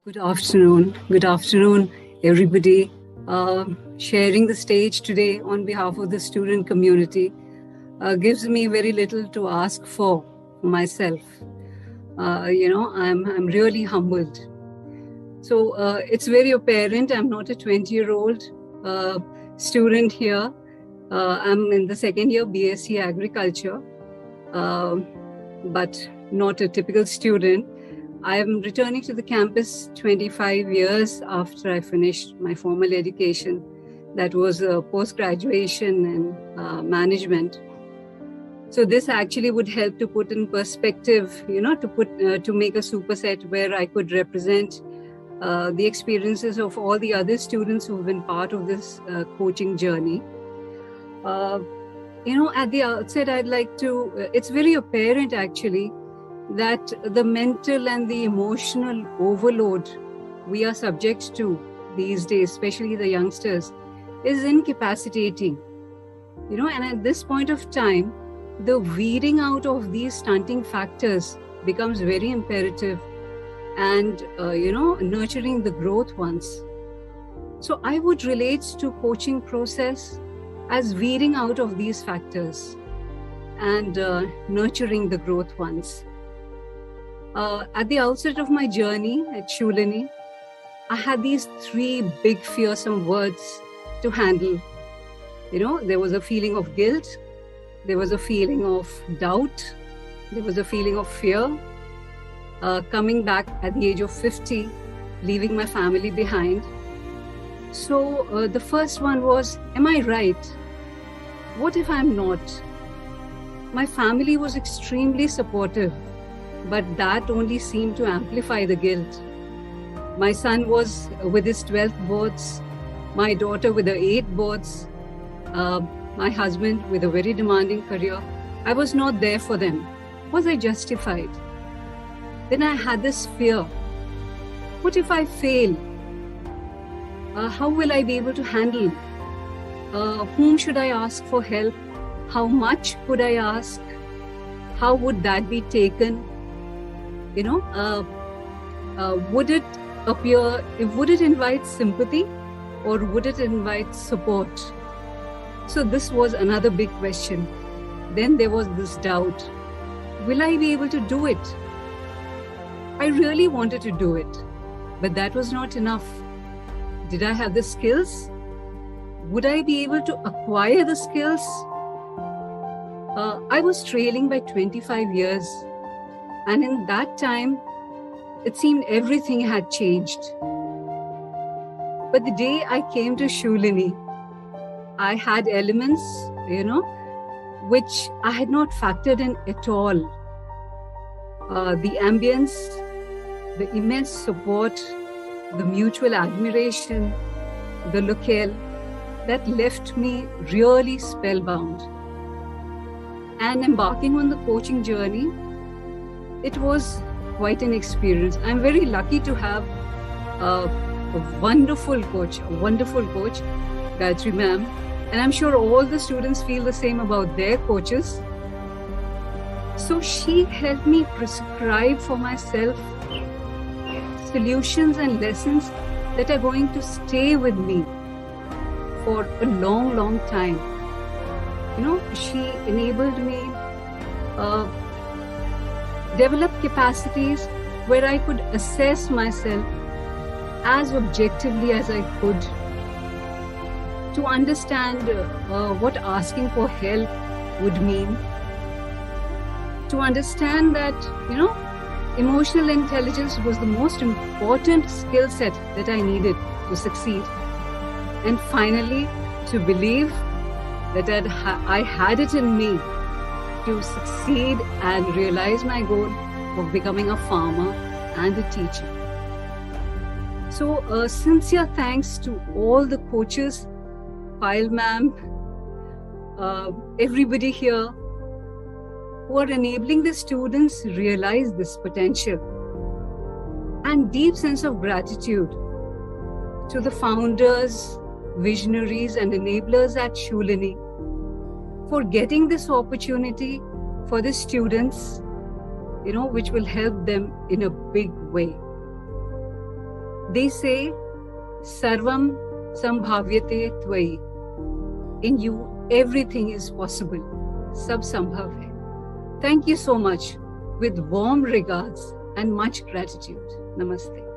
Good afternoon. Good afternoon, everybody. Sharing the stage today on behalf of the student community gives me very little to ask for myself. I'm really humbled. So it's very apparent I'm not a 20-year-old student here. I'm in the second year BSc Agriculture, but not a typical student. I am returning to the campus 25 years after I finished my formal education. That was post-graduation and management. So this actually would help to put in perspective, to make a superset where I could represent the experiences of all the other students who've been part of this coaching journey. At the outset, I'd like to, it's very apparent actually, that the mental and the emotional overload we are subject to these days, especially the youngsters, is incapacitating. And at this point of time, the weeding out of these stunting factors becomes very imperative and, nurturing the growth ones. So I would relate to coaching process as weeding out of these factors and nurturing the growth ones. At the outset of my journey at Shoolini, I had these three big fearsome words to handle. There was a feeling of guilt, there was a feeling of doubt, there was a feeling of fear. Coming back at the age of 50, leaving my family behind. So the first one was, am I right? What if I'm not? My family was extremely supportive, but that only seemed to amplify the guilt. My son was with his 12th boards, my daughter with her 8 boards, my husband with a very demanding career. I was not there for them. Was I justified? Then I had this fear. What if I fail? How will I be able to handle? Whom should I ask for help? How much could I ask? How would that be taken? Would it appear, would it invite sympathy or would it invite support? So this was another big question. Then there was this doubt. Will I be able to do it? I really wanted to do it, but that was not enough. Did I have the skills? Would I be able to acquire the skills? I was trailing by 25 years. And in that time, it seemed everything had changed. But the day I came to Shoolini, I had elements, which I had not factored in at all. The ambience, the immense support, the mutual admiration, the locale, that left me really spellbound. And embarking on the coaching journey, it was quite an experience. I'm very lucky to have a wonderful coach, Gayatri ma'am. And I'm sure all the students feel the same about their coaches. So she helped me prescribe for myself solutions and lessons that are going to stay with me for a long, long time. She enabled me develop capacities where I could assess myself as objectively as I could, to understand what asking for help would mean, to understand that, emotional intelligence was the most important skill set that I needed to succeed. And finally, to believe that I had it in me to succeed and realize my goal of becoming a farmer and a teacher. So sincere thanks to all the coaches, Pyle ma'am, everybody here who are enabling the students realize this potential. And deep sense of gratitude to the founders, visionaries and enablers at Shoolini for getting this opportunity for the students, which will help them in a big way. They say, Sarvam Sambhavyate Tvai. In you, everything is possible. Sab sambhav hai. Thank you so much. With warm regards and much gratitude. Namaste.